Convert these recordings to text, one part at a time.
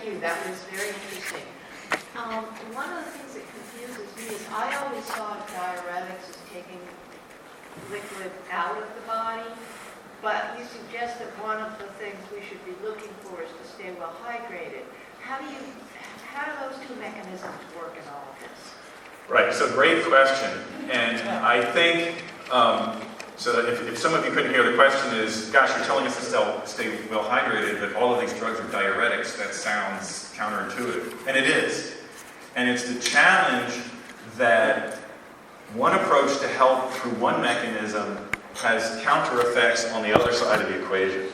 Thank you. That was very interesting. One of the things that confuses me is I always thought diuretics as taking liquid out of the body, but you suggest that one of the things we should be looking for is to stay well hydrated. How do those two mechanisms work in all of this? Right, so great question. And I think, so if some of you couldn't hear, the question is, gosh, you're telling us to stay well hydrated, but all of these drugs are diuretics. That sounds counterintuitive. And it is. And it's the challenge that one approach to help through one mechanism has counter effects on the other side of the equation.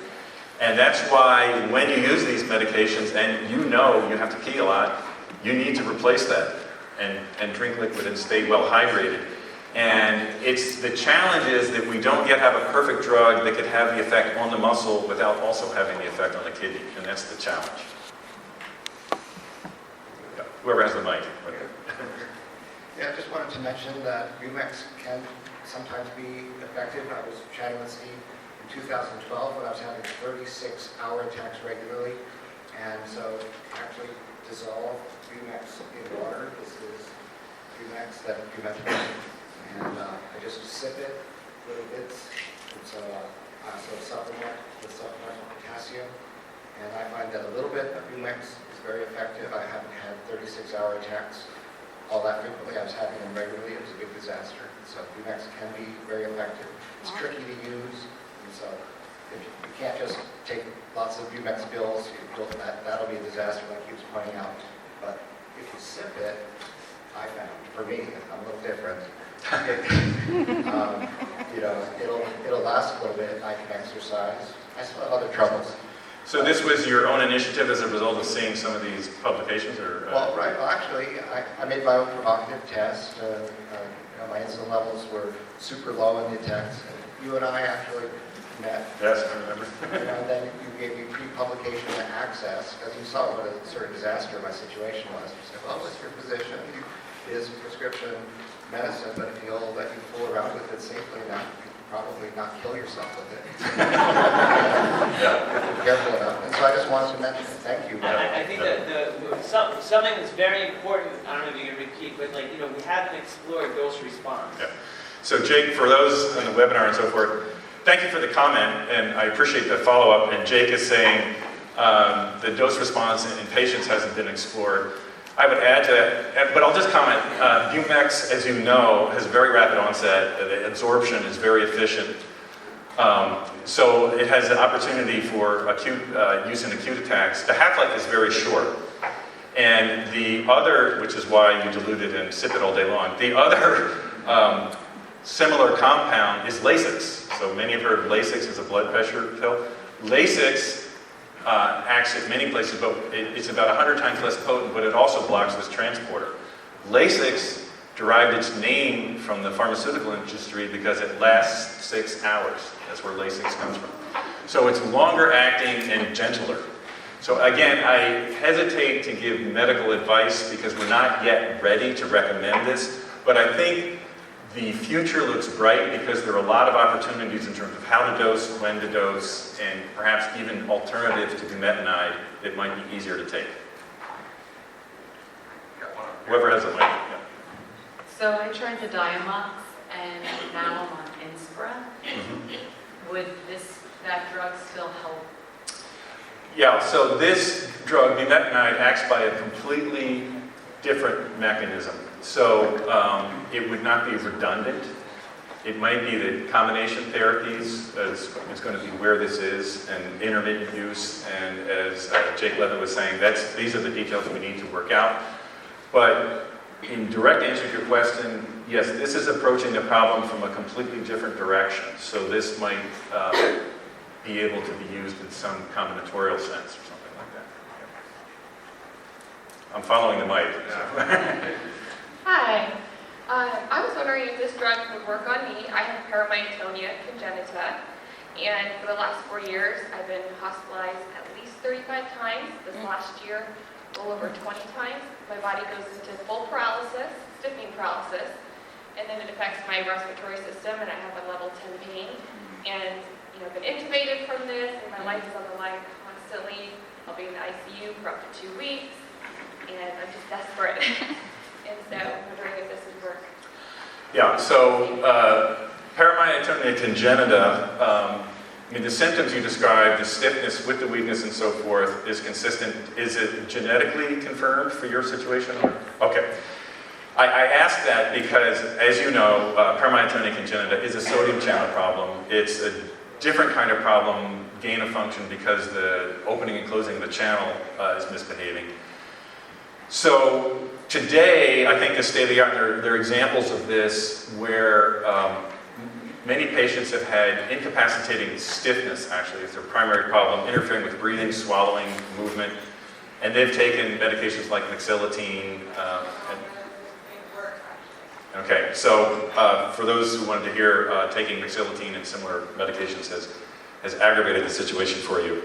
And that's why when you use these medications, and you know you have to pee a lot, you need to replace that and drink liquid and stay well hydrated. And it's the challenge is that we don't yet have a perfect drug that could have the effect on the muscle without also having the effect on the kidney, and that's the challenge. Yeah. Whoever has the mic. Yeah, I just wanted to mention that Bumex can sometimes be effective. I was chatting with Steve in 2012 when I was having 36-hour attacks regularly, and so actually dissolve Bumex in water. This is Bumex that bumetanide, and I just sip it little bits. It's also a supplement with supplemental potassium, and I find that a little bit of Bumex is very effective. I haven't had 36-hour attacks all that frequently. I was having them regularly. It was a big disaster. So Bumex can be very effective. It's tricky to use, and so if you can't just take lots of Bumex pills, that'll be a disaster, like he was pointing out. But if you sip it, I found, for me, I'm a little different. It'll last a little bit. I can exercise. I still have other troubles. So this was your own initiative as a result of seeing some of these publications, or? Well, right. Well, actually, I made my own provocative test. My insulin levels were super low in the attacks. You and I actually met. Yes, I remember. And then you gave me pre-publication access, because you saw what a sort of disaster my situation was. You said, well, what's your position? It is prescription medicine, but if you'll let you fool around with it safely enough, you could probably not kill yourself with it. Careful enough. And so I just wanted to mention it. Thank you. I think that something that's very important, I don't know if you can repeat, but we haven't explored dose response. Yeah. So Jake, for those on the webinar and so forth, thank you for the comment, and I appreciate the follow-up. And Jake is saying the dose response in patients hasn't been explored. I would add to that, but I'll just comment, Bumex, as you know, has very rapid onset. The absorption is very efficient. So it has the opportunity for acute use in acute attacks. The half-life is very short. And the other, which is why you dilute it and sip it all day long, the other similar compound is Lasix. So many have heard of Lasix as a blood pressure pill. Lasix acts at many places, but it's about 100 times less potent, but it also blocks this transporter. Lasix derived its name from the pharmaceutical industry because it lasts 6 hours. That's where Lasix comes from. So it's longer acting and gentler. So again, I hesitate to give medical advice because we're not yet ready to recommend this, but I think the future looks bright because there are a lot of opportunities in terms of how to dose, when to dose, and perhaps even alternatives to bumetanide that might be easier to take. Whoever has a mic. Yeah. So I tried the Diamox, and now I'm on Inspira. Would that drug still help? Yeah, so this drug, bumetanide, acts by a completely different mechanism. So it would not be redundant. It might be that combination therapies is going to be where this is, and intermittent use, and as Jake Levin was saying, these are the details we need to work out. But in direct answer to your question, yes, this is approaching the problem from a completely different direction. So this might be able to be used in some combinatorial sense or something like that. Yeah. I'm following the mic. So. Hi. I was wondering if this drug would work on me. I have paramyotonia congenita, and for the last 4 years, I've been hospitalized at least 35 times. This last year, a little over 20 times. My body goes into full paralysis, stiffening paralysis, and then it affects my respiratory system, and I have a level 10 pain. And I've been intubated from this, and my life is on the line constantly. I'll be in the ICU for up to 2 weeks, and I'm just desperate. And so I'm wondering if this would work. Yeah, so paramyotonia congenita, I mean, the symptoms you described, the stiffness with the weakness and so forth, is consistent. Is it genetically confirmed for your situation? Okay. I ask that because, as you know, paramyotonia congenita is a sodium channel problem. It's a different kind of problem, gain of function, because the opening and closing of the channel is misbehaving. So today, I think the state of the art, there are examples of this where many patients have had incapacitating stiffness, actually, as their primary problem, interfering with breathing, swallowing, movement, and they've taken medications like mixilotine. Okay, so for those who wanted to hear, taking mixilotine and similar medications has aggravated the situation for you.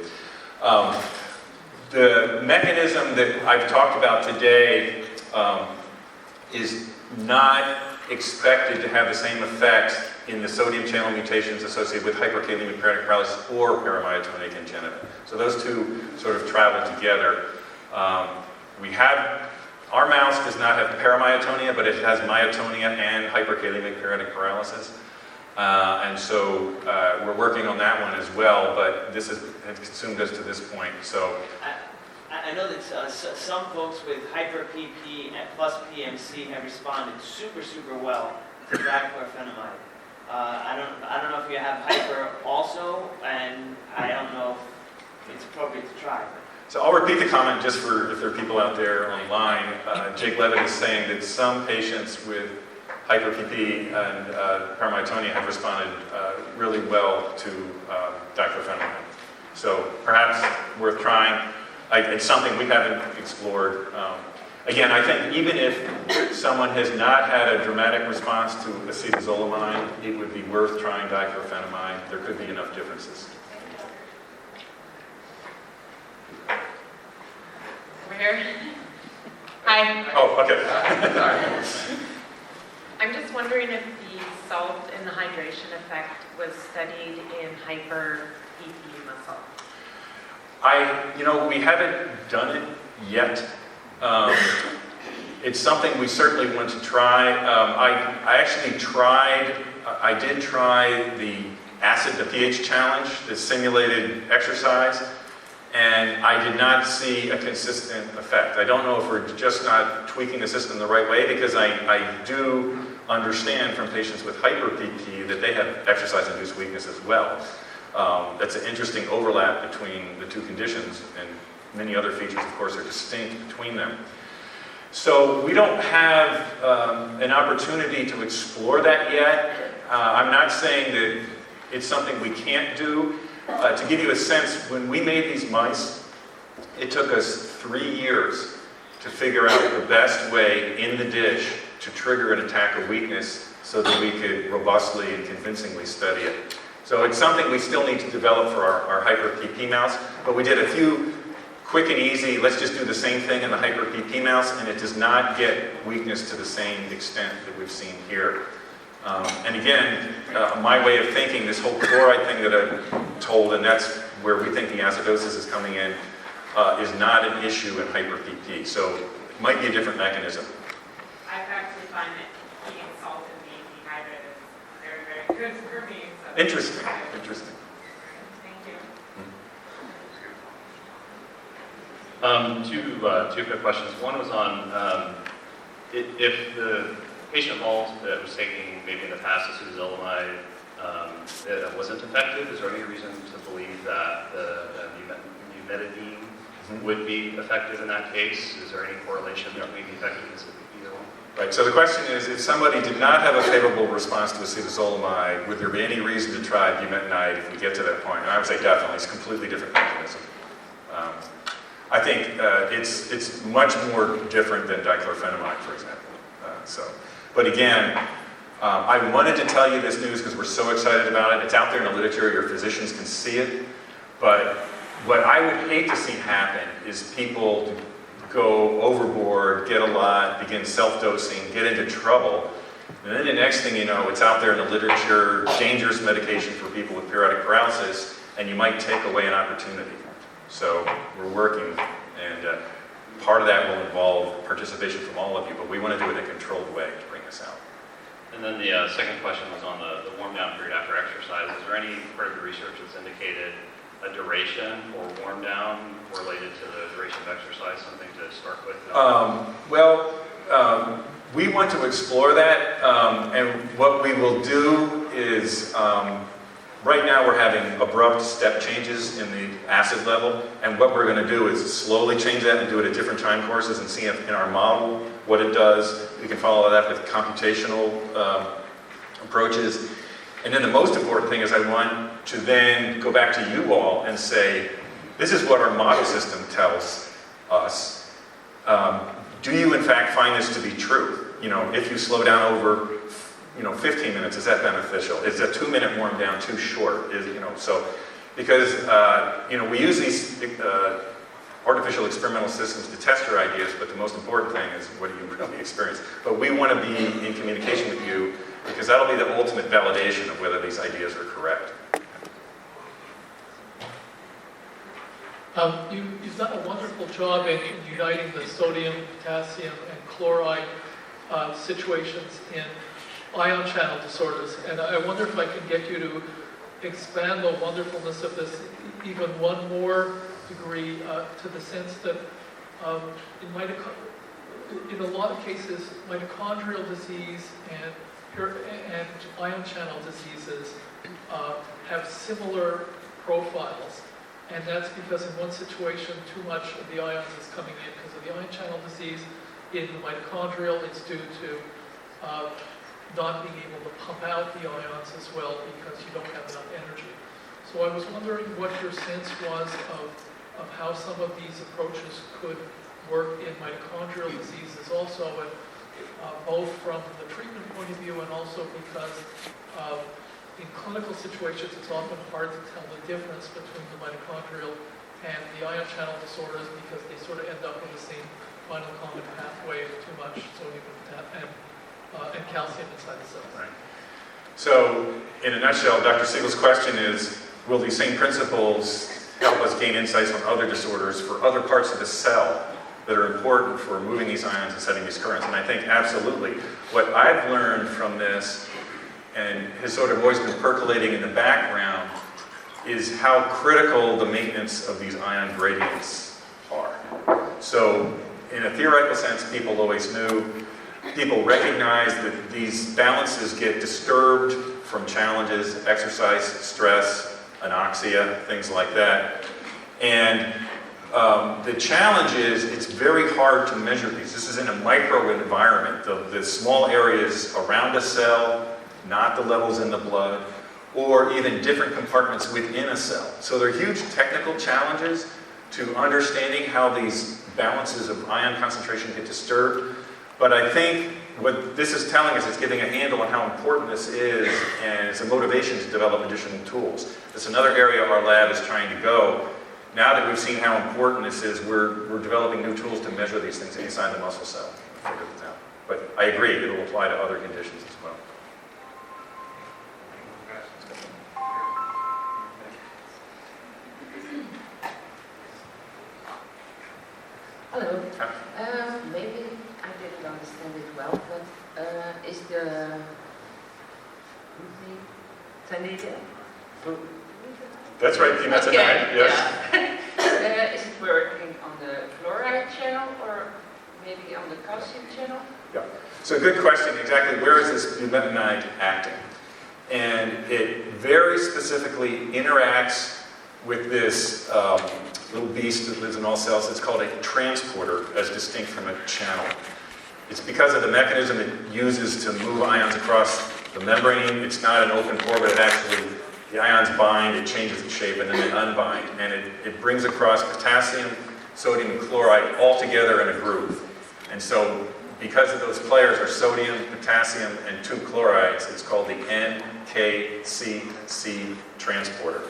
The mechanism that I've talked about today is not expected to have the same effect in the sodium channel mutations associated with hyperkalemic periodic paralysis or paramyotonia congenita. So those two sort of travel together. Our mouse does not have paramyotonia, but it has myotonia and hyperkalemic periodic paralysis. And so we're working on that one as well, but this has consumed us to this point. So I know that some folks with hyper-PP plus PMC have responded super well to dichlorphenamide. I don't know if you have hyper also, and I don't know if it's appropriate to try. So I'll repeat the comment just for if there are people out there online. Jake Levitt is saying that some patients with hyper-PP and paramyotonia have responded really well to dichlorphenamide. So perhaps worth trying. It's something we haven't explored. Again, I think even if someone has not had a dramatic response to acetazolamide, it would be worth trying dichlorphenamide. There could be enough differences. Over here. Hi. Oh, okay. I'm just wondering if the salt and the hydration effect was studied in hyper-PP muscle. We haven't done it yet. It's something we certainly want to try. I did try the acid to pH challenge, the simulated exercise, and I did not see a consistent effect. I don't know if we're just not tweaking the system the right way, because I do understand from patients with hyper-PP that they have exercise-induced weakness as well. That's an interesting overlap between the two conditions, and many other features, of course, are distinct between them. So we don't have an opportunity to explore that yet. I'm not saying that it's something we can't do. To give you a sense, when we made these mice, it took us 3 years to figure out the best way in the dish to trigger an attack of weakness so that we could robustly and convincingly study it. So it's something we still need to develop for our hyper-PP mouse, but we did a few quick and easy, let's just do the same thing in the hyper-PP mouse, and it does not get weakness to the same extent that we've seen here. And again, my way of thinking, this whole chloride thing that I've told, and that's where we think the acidosis is coming in, is not an issue in hyper-PP. So it might be a different mechanism. I actually find that eating salt and being dehydrated is very, very good for me. So. Interesting. Thank you. Two quick questions. One was on if the patient that was taking maybe in the past acetazolamide that wasn't effective, is there any reason to believe that the bumetanide would be effective in that case? Is there any correlation between the effectiveness of either one? Right, so the question is, if somebody did not have a favorable response to acetazolamide, would there be any reason to try bumetanide if we get to that point? And I would say definitely, it's a completely different mechanism. I think it's much more different than dichlorphenamide, for example. But again, I wanted to tell you this news because we're so excited about it. It's out there in the literature, your physicians can see it. But what I would hate to see happen is people go overboard, get a lot, begin self-dosing, get into trouble. And then the next thing you know, it's out there in the literature, dangerous medication for people with periodic paralysis, and you might take away an opportunity. So we're working, and part of that will involve participation from all of you, but we want to do it in a controlled way to bring this out. And then the second question was on the warm down period after exercise. Is there any part of the research that's indicated a duration or warm down related to the duration of exercise, something to start with? We want to explore that, and what we will do is, right now we're having abrupt step changes in the acid level, and what we're going to do is slowly change that and do it at different time courses and see if in our model what it does. We can follow that with computational approaches. And then the most important thing is I want to then go back to you all and say, this is what our model system tells us. Do you in fact find this to be true? You know, if you slow down over 15 minutes, is that beneficial? Is a 2-minute warm down too short? Because we use these artificial experimental systems to test your ideas, but the most important thing is what do you really experience? But we want to be in communication with you because that'll be the ultimate validation of whether these ideas are correct. You've done a wonderful job in uniting the sodium, potassium, and chloride situations in ion channel disorders, and I wonder if I can get you to expand the wonderfulness of this even one more degree to the sense that in a lot of cases, mitochondrial disease and ion channel diseases have similar profiles, and that's because in one situation too much of the ions is coming in because of the ion channel disease. In the mitochondrial, it's due to not being able to pump out the ions as well because you don't have enough energy. So I was wondering what your sense was of how some of these approaches could work in mitochondrial diseases also, and both from the treatment point of view and also because in clinical situations it's often hard to tell the difference between the mitochondrial and the ion channel disorders because they sort of end up in the same final common pathway of too much sodium and calcium inside the cells. Right. So, in a nutshell, Dr. Siegel's question is, will these same principles help us gain insights on other disorders for other parts of the cell that are important for moving these ions and setting these currents? And I think absolutely. What I've learned from this, and has sort of always been percolating in the background, is how critical the maintenance of these ion gradients are. So, in a theoretical sense, people always knew. People recognize that these balances get disturbed from challenges, exercise, stress, anoxia, things like that. And the challenge is it's very hard to measure these. This is in a microenvironment, the small areas around a cell, not the levels in the blood, or even different compartments within a cell. So there are huge technical challenges to understanding how these balances of ion concentration get disturbed. But I think what this is telling us is giving a handle on how important this is, and it's a motivation to develop additional tools. It's another area our lab is trying to go. Now that we've seen how important this is, we're developing new tools to measure these things inside the muscle cell. Figure this out. But I agree, it will apply to other conditions as well. Hello. Maybe I didn't understand it well, but is the Tanita? That's right, dimethanide, yes. Is it working on the fluoride channel or maybe on the calcium channel? Yeah. So good question. Exactly where is this dimethanide acting? And it very specifically interacts with this little beast that lives in all cells. It's called a transporter, as distinct from a channel. It's because of the mechanism it uses to move ions across the membrane. It's not an open pore, but it actually, the ions bind, it changes its shape, and then they unbind. And it brings across potassium, sodium, and chloride all together in a groove. And so, because of those players are sodium, potassium, and 2 chlorides, it's called the NKCC transporter.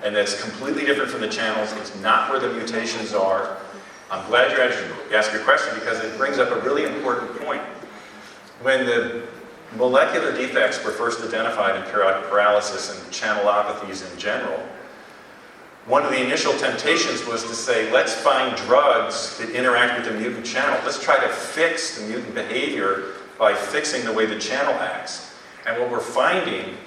And that's completely different from the channels. It's not where the mutations are. I'm glad you asked your question because it brings up a really important point. When the molecular defects were first identified in periodic paralysis and channelopathies in general, one of the initial temptations was to say, let's find drugs that interact with the mutant channel. Let's try to fix the mutant behavior by fixing the way the channel acts. And what we're finding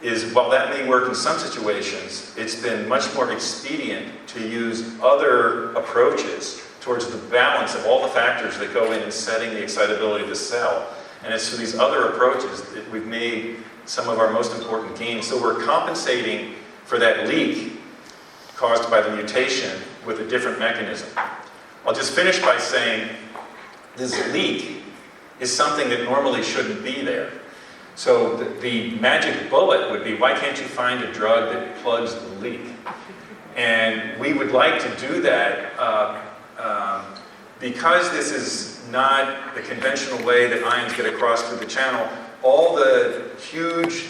is, while that may work in some situations, it's been much more expedient to use other approaches towards the balance of all the factors that go in setting the excitability of the cell. And it's through these other approaches that we've made some of our most important gains. So we're compensating for that leak caused by the mutation with a different mechanism. I'll just finish by saying this leak is something that normally shouldn't be there. So the magic bullet would be, why can't you find a drug that plugs the leak? And we would like to do that because this is not the conventional way that ions get across through the channel. All the huge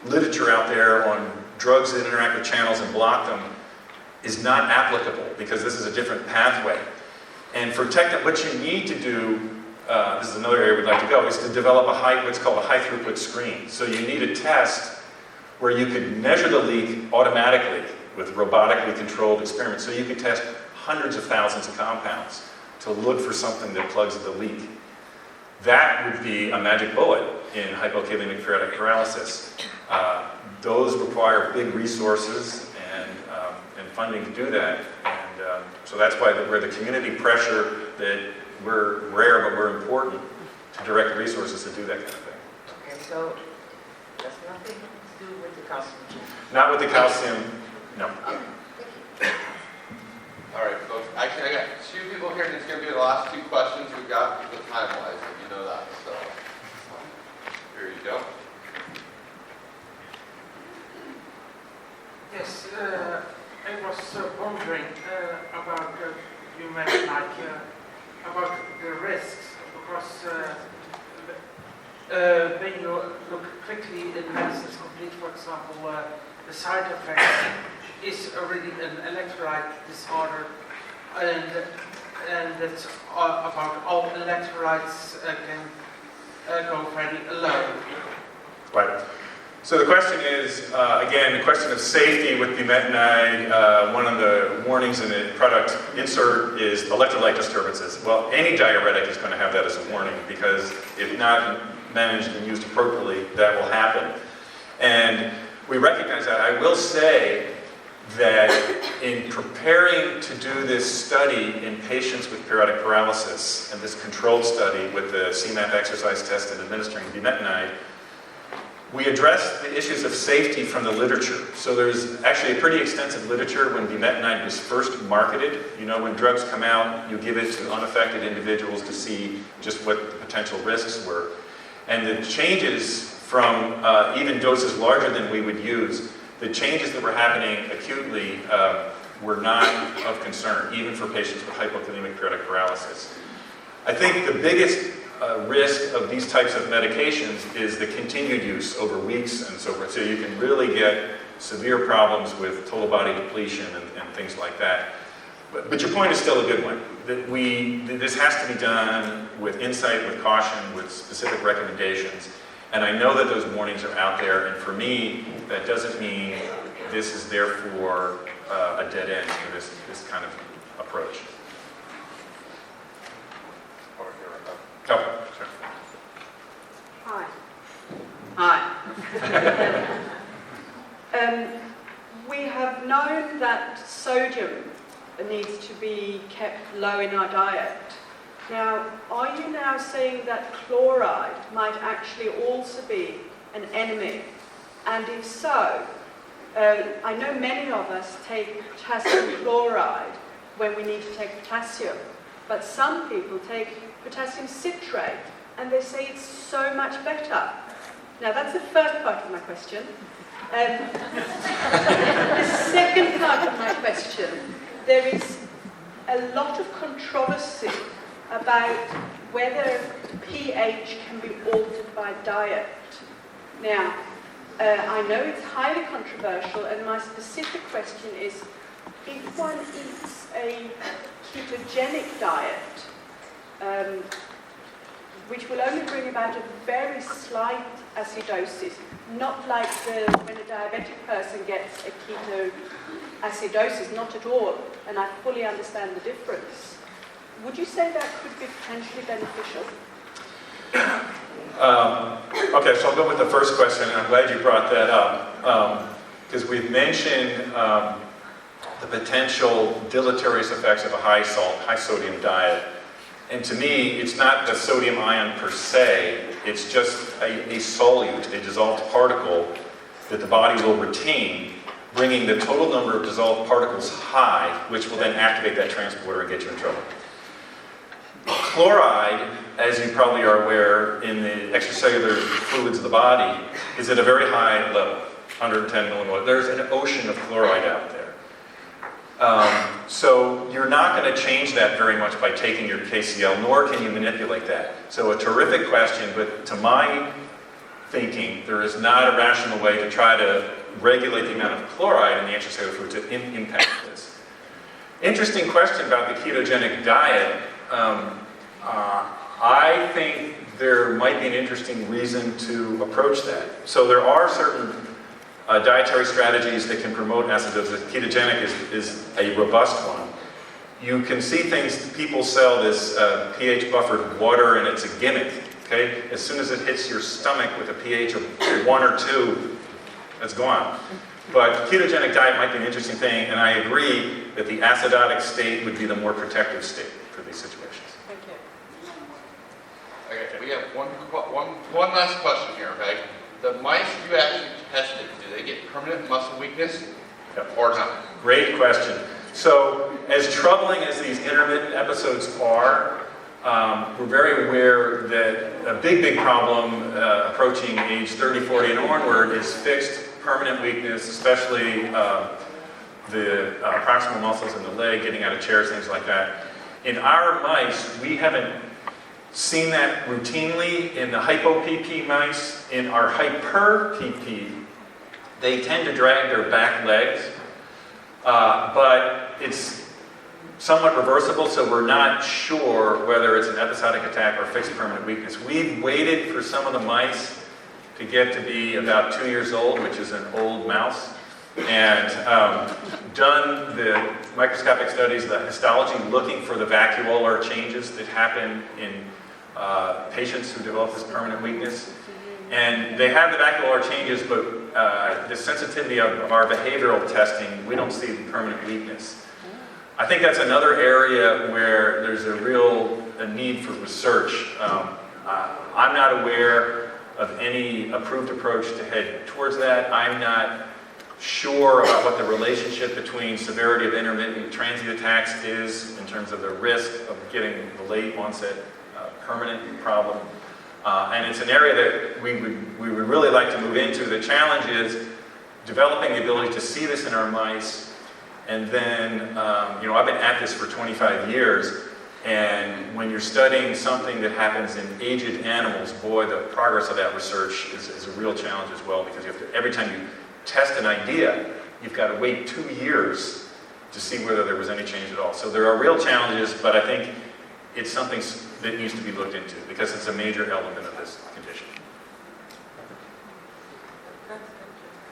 literature out there on drugs that interact with channels and block them is not applicable because this is a different pathway. And for what you need to do, this is another area we'd like to go, is to develop what's called a high throughput screen. So you need a test where you could measure the leak automatically with robotically controlled experiments. So you could test hundreds of thousands of compounds to look for something that plugs the leak. That would be a magic bullet in hypokalemic periodic paralysis. Those require big resources and funding to do that. And so that's why we're the community pressure that we're rare but we're important to direct resources to do that kind of thing. Okay, so that's nothing to do with the calcium. Not with the calcium, no. All right, folks. Actually, I got two people here, and it's going to be the last two questions we've got the time-wise, if you know that. So, here you go. Yes, I was wondering about, you mentioned about the risks, because when you look quickly in medicines complete, for example, the side effects is already an electrolyte disorder, and it's about all electrolytes can go very low. Right. So the question is, again, the question of safety with bumetanide. One of the warnings in the product insert is electrolyte disturbances. Well, any diuretic is going to have that as a warning because if not managed and used appropriately, that will happen. And we recognize that. I will say that in preparing to do this study in patients with periodic paralysis, and this controlled study with the CMAP exercise test and administering bumetanide, we addressed the issues of safety from the literature. So there's actually a pretty extensive literature when bumetanide was first marketed. You know, when drugs come out, you give it to unaffected individuals to see just what the potential risks were. And the changes from even doses larger than we would use, the changes that were happening acutely were not of concern, even for patients with hypokalemic periodic paralysis. I think the biggest risk of these types of medications is the continued use over weeks and so forth. So you can really get severe problems with total body depletion and things like that. But your point is still a good one. That this has to be done with insight, with caution, with specific recommendations. And I know that those warnings are out there. And for me, that doesn't mean this is therefore a dead end for this kind of approach. Oh, sure. Hi. We have known that sodium needs to be kept low in our diet. Now, are you now saying that chloride might actually also be an enemy? And if so, I know many of us take potassium chloride when we need to take potassium, but some people take potassium citrate, and they say it's so much better. Now, that's the first part of my question. The second part of my question, there is a lot of controversy about whether pH can be altered by diet. Now, I know it's highly controversial, and my specific question is, if one eats a ketogenic diet, which will only bring about a very slight acidosis, not like when a diabetic person gets a acidosis, not at all, and I fully understand the difference. Would you say that could be potentially beneficial? Okay, so I'll go with the first question, and I'm glad you brought that up, because we've mentioned the potential deleterious effects of a high salt, high sodium diet. And to me, it's not the sodium ion per se, it's just a solute, a dissolved particle that the body will retain, bringing the total number of dissolved particles high, which will then activate that transporter and get you in trouble. Chloride, as you probably are aware, in the extracellular fluids of the body, is at a very high level, 110 millimolar. There's an ocean of chloride out there. So you're not going to change that very much by taking your KCl, nor can you manipulate that. So a terrific question, but to my thinking, there is not a rational way to try to regulate the amount of chloride in the extracellular fluid to impact this. Interesting question about the ketogenic diet. I think there might be an interesting reason to approach that. So there are certain dietary strategies that can promote acidosis. Ketogenic is a robust one. You can see things, people sell this pH buffered water, and it's a gimmick. Okay? As soon as it hits your stomach with a pH of 1 or 2, it's gone. But ketogenic diet might be an interesting thing, and I agree that the acidotic state would be the more protective state for these situations. Thank you. Okay, we have one last question here, okay? The mice you actually tested, do they get permanent muscle weakness or not? Great question. So, as troubling as these intermittent episodes are, we're very aware that a big problem approaching age 30, 40 and onward is fixed permanent weakness, especially the proximal muscles in the leg, getting out of chairs, things like that. In our mice, we haven't seen that routinely. In the hypo-PP mice. In our hyper-PP, they tend to drag their back legs, but it's somewhat reversible, so we're not sure whether it's an episodic attack or fixed permanent weakness. We've waited for some of the mice to get to be about 2 years old, which is an old mouse, and done the microscopic studies, the histology, looking for the vacuolar changes that happen in patients who develop this permanent weakness. And they have the vacuolar changes, but the sensitivity of our behavioral testing, we don't see the permanent weakness. I think that's another area where there's a real need for research. I'm not aware of any approved approach to head towards that. I'm not sure about what the relationship between severity of intermittent transient attacks is in terms of the risk of getting the late onset permanent problem. And it's an area that we would really like to move into. The challenge is developing the ability to see this in our mice. And then, I've been at this for 25 years, and when you're studying something that happens in aged animals, boy, the progress of that research is a real challenge as well, because you have to, every time you test an idea, you've got to wait 2 years to see whether there was any change at all. So there are real challenges, but I think it's something that needs to be looked into, because it's a major element of this condition.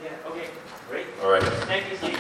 Yeah, okay, great. All right. Thank you, Steve.